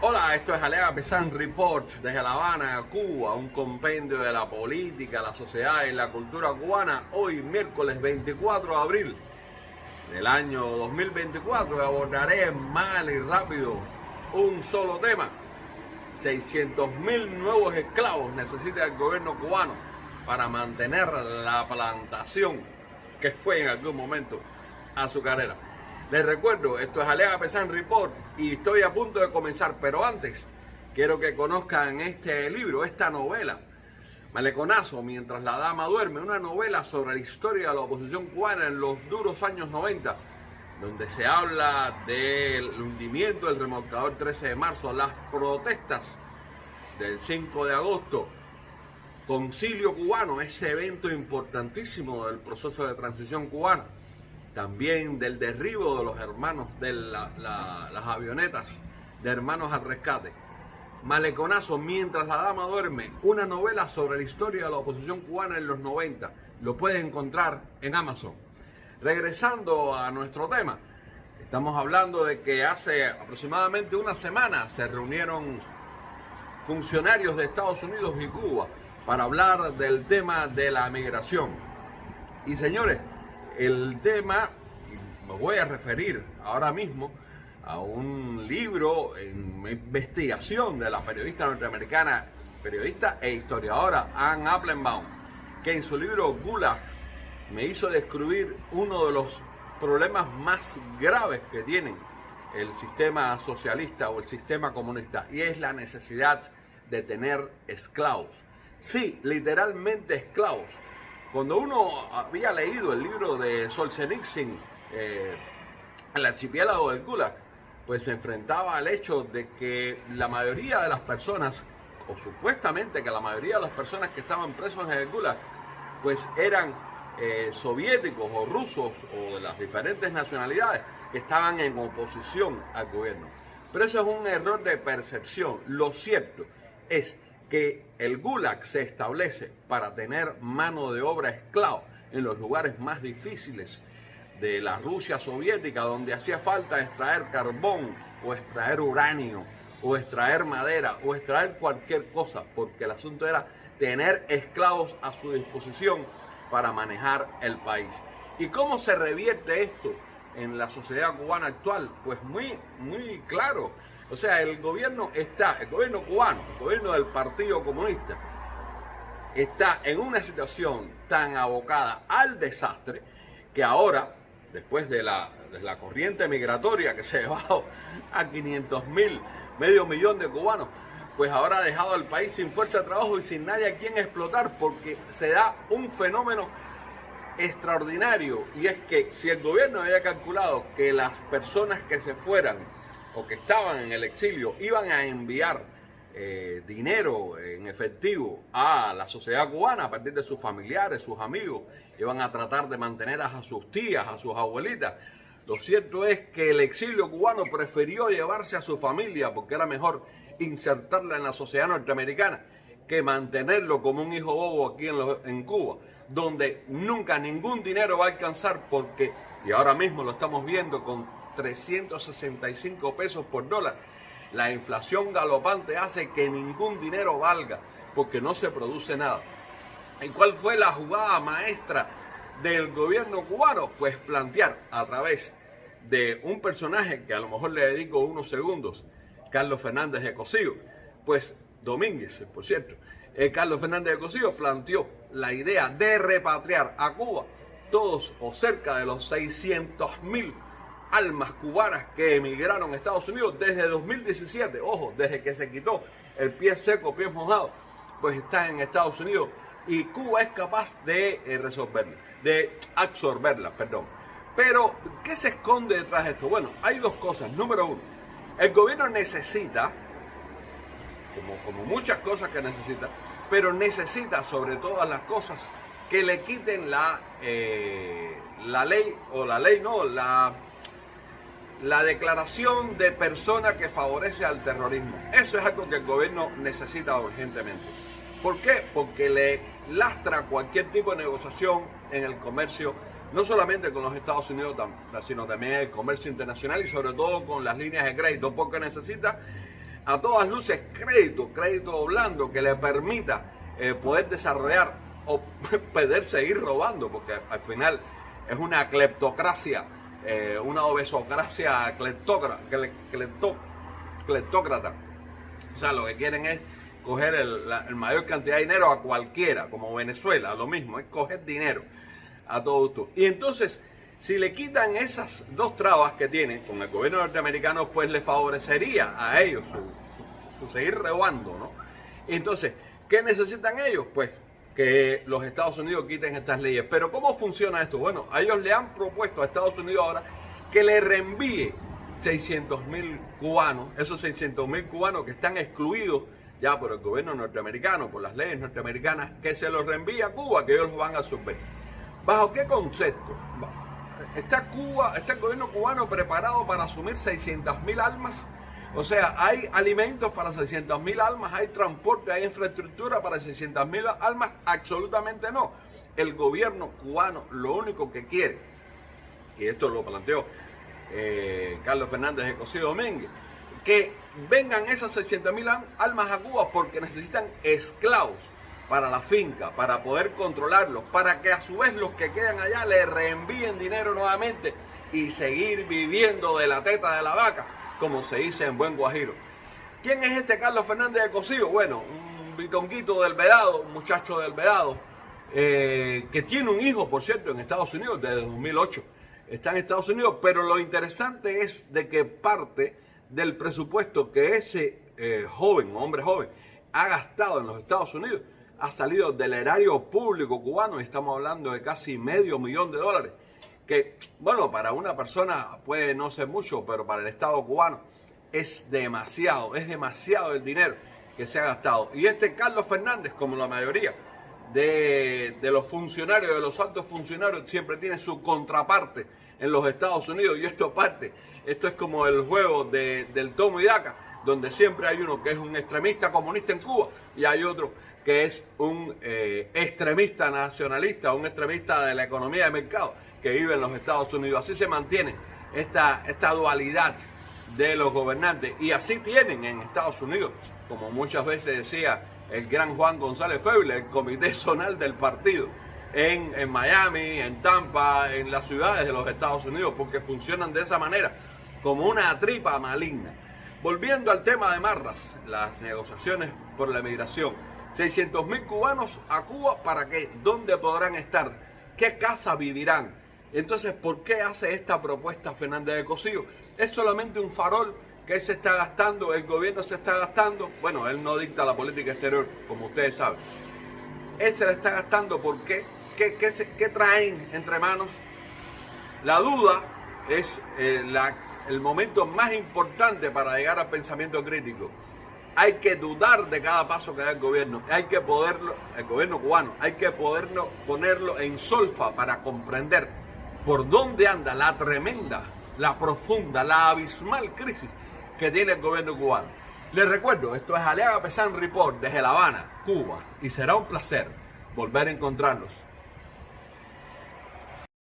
Hola, esto es Alea Pesán Report desde La Habana, Cuba, un compendio de la política, la sociedad y la cultura cubana. Hoy, miércoles 24 de abril del año 2024, abordaré mal y rápido un solo tema. 600.000 nuevos esclavos necesita el gobierno cubano para mantener la plantación que fue en algún momento azucarera. Les recuerdo, esto es Alea Pesán Report y estoy a punto de comenzar, pero antes quiero que conozcan este libro, esta novela, Maleconazo, mientras la dama duerme, una novela sobre la historia de la oposición cubana en los duros años 90, donde se habla del hundimiento del remolcador 13 de marzo, las protestas del 5 de agosto, Concilio Cubano, ese evento importantísimo del proceso de transición cubana, también del derribo de los hermanos de las avionetas de Hermanos al Rescate. Maleconazo, mientras la dama duerme, una novela sobre la historia de la oposición cubana en los 90. Lo pueden encontrar en Amazon. Regresando a nuestro tema, estamos hablando de que hace aproximadamente una semana se reunieron funcionarios de Estados Unidos y Cuba para hablar del tema de la migración. Y señores, el tema, me voy a referir ahora mismo a un libro en investigación de la periodista norteamericana, periodista e historiadora Anne Applebaum, que en su libro Gulag me hizo describir uno de los problemas más graves que tienen el sistema socialista o el sistema comunista, y es la necesidad de tener esclavos. Sí, literalmente esclavos. Cuando uno había leído el libro de Solzhenitsyn, El archipiélago del Gulag, pues se enfrentaba al hecho de que la mayoría de las personas, o supuestamente que la mayoría de las personas que estaban presos en el Gulag, pues eran soviéticos o rusos o de las diferentes nacionalidades que estaban en oposición al gobierno. Pero eso es un error de percepción. Lo cierto es que el Gulag se establece para tener mano de obra esclava en los lugares más difíciles de la Rusia soviética, donde hacía falta extraer carbón o extraer uranio o extraer madera o extraer cualquier cosa, porque el asunto era tener esclavos a su disposición para manejar el país. ¿Y cómo se revierte esto en la sociedad cubana actual? Pues muy claro. O sea, el gobierno cubano, el gobierno del Partido Comunista, está en una situación tan abocada al desastre que ahora, después de la corriente migratoria que se ha llevado a 500.000, medio millón de cubanos, pues ahora ha dejado al país sin fuerza de trabajo y sin nadie a quien explotar, porque se da un fenómeno extraordinario, y es que si el gobierno había calculado que las personas que se fueran o que estaban en el exilio iban a enviar dinero en efectivo a la sociedad cubana a partir de sus familiares, sus amigos, iban a tratar de mantener a sus tías, a sus abuelitas. Lo cierto es que el exilio cubano prefirió llevarse a su familia porque era mejor insertarla en la sociedad norteamericana que mantenerlo como un hijo bobo aquí en Cuba, donde nunca ningún dinero va a alcanzar porque, y ahora mismo lo estamos viendo con 365 pesos por dólar, la inflación galopante hace que ningún dinero valga porque no se produce nada. ¿Y cuál fue la jugada maestra del gobierno cubano? Pues plantear a través de un personaje que a lo mejor le dedico unos segundos, Carlos Fernández de Cosío, pues Domínguez, por cierto, Carlos Fernández de Cosío planteó la idea de repatriar a Cuba todos o cerca de los 600.000 almas cubanas que emigraron a Estados Unidos desde 2017, ojo, desde que se quitó el pie seco, pies mojados, pues está en Estados Unidos y Cuba es capaz de absorberla. Pero, ¿qué se esconde detrás de esto? Bueno, hay dos cosas. Número uno, el gobierno necesita, como muchas cosas que necesita, pero necesita sobre todas las cosas que le quiten la declaración de persona que favorece al terrorismo. Eso es algo que el gobierno necesita urgentemente. ¿Por qué? Porque le lastra cualquier tipo de negociación en el comercio, no solamente con los Estados Unidos, sino también en el comercio internacional y sobre todo con las líneas de crédito, porque necesita a todas luces crédito blando que le permita poder desarrollar o poder seguir robando, porque al final es una cleptocracia, una obesocracia cleptócrata. O sea, lo que quieren es coger la mayor cantidad de dinero a cualquiera, como Venezuela, lo mismo, es coger dinero a todo esto. Y entonces, si le quitan esas dos trabas que tienen con el gobierno norteamericano, pues le favorecería a ellos su seguir robando, ¿no? Y entonces, ¿qué necesitan ellos? Pues que los Estados Unidos quiten estas leyes. Pero ¿cómo funciona esto? Bueno, a ellos le han propuesto a Estados Unidos ahora que le reenvíe 600.000 cubanos, esos 600.000 cubanos que están excluidos ya por el gobierno norteamericano, por las leyes norteamericanas, que se los reenvíe a Cuba, que ellos los van a absorber. ¿Bajo qué concepto? ¿Está el gobierno cubano preparado para asumir 600.000 almas? O sea, ¿hay alimentos para 600.000 almas? ¿Hay transporte? ¿Hay infraestructura para 600.000 almas? Absolutamente no. El gobierno cubano lo único que quiere, y esto lo planteó Carlos Fernández de Cosío Domínguez, que vengan esas 600.000 almas a Cuba porque necesitan esclavos para la finca, para poder controlarlos, para que a su vez los que quedan allá le reenvíen dinero nuevamente y seguir viviendo de la teta de la vaca, como se dice en buen guajiro. ¿Quién es este Carlos Fernández de Cosío? Bueno, un bitonguito del Vedado, un muchacho del Vedado, que tiene un hijo, por cierto, en Estados Unidos desde 2008. Está en Estados Unidos, pero lo interesante es de que parte del presupuesto que ese hombre joven, ha gastado en los Estados Unidos, ha salido del erario público cubano, y estamos hablando de casi $500.000, que, bueno, para una persona puede no ser mucho, pero para el Estado cubano es demasiado el dinero que se ha gastado. Y este Carlos Fernández, como la mayoría de los funcionarios, de los altos funcionarios, siempre tiene su contraparte en los Estados Unidos, y esto es como el juego del tomo y daca, donde siempre hay uno que es un extremista comunista en Cuba y hay otro que es un extremista nacionalista, un extremista de la economía de mercado que vive en los Estados Unidos. Así se mantiene esta dualidad de los gobernantes, y así tienen en Estados Unidos, como muchas veces decía el gran Juan González Feuble, el comité zonal del partido en Miami, en Tampa, en las ciudades de los Estados Unidos, porque funcionan de esa manera, como una tripa maligna. Volviendo al tema de Marras, las negociaciones por la migración, 600.000 cubanos a Cuba, ¿para qué? ¿Dónde podrán estar? ¿Qué casa vivirán? Entonces, ¿por qué hace esta propuesta Fernández de Cosío? ¿Es solamente un farol que él se está gastando, el gobierno se está gastando? Bueno, él no dicta la política exterior, como ustedes saben. Él se la está gastando, ¿por qué? ¿Qué traen entre manos? La duda es el momento más importante para llegar al pensamiento crítico. Hay que dudar de cada paso que da el gobierno. Hay que poderlo, el gobierno cubano, hay que ponerlo en solfa para comprender por dónde anda la tremenda, la profunda, la abismal crisis que tiene el gobierno cubano. Les recuerdo, esto es Aliaga Pesan Report desde La Habana, Cuba, y será un placer volver a encontrarlos.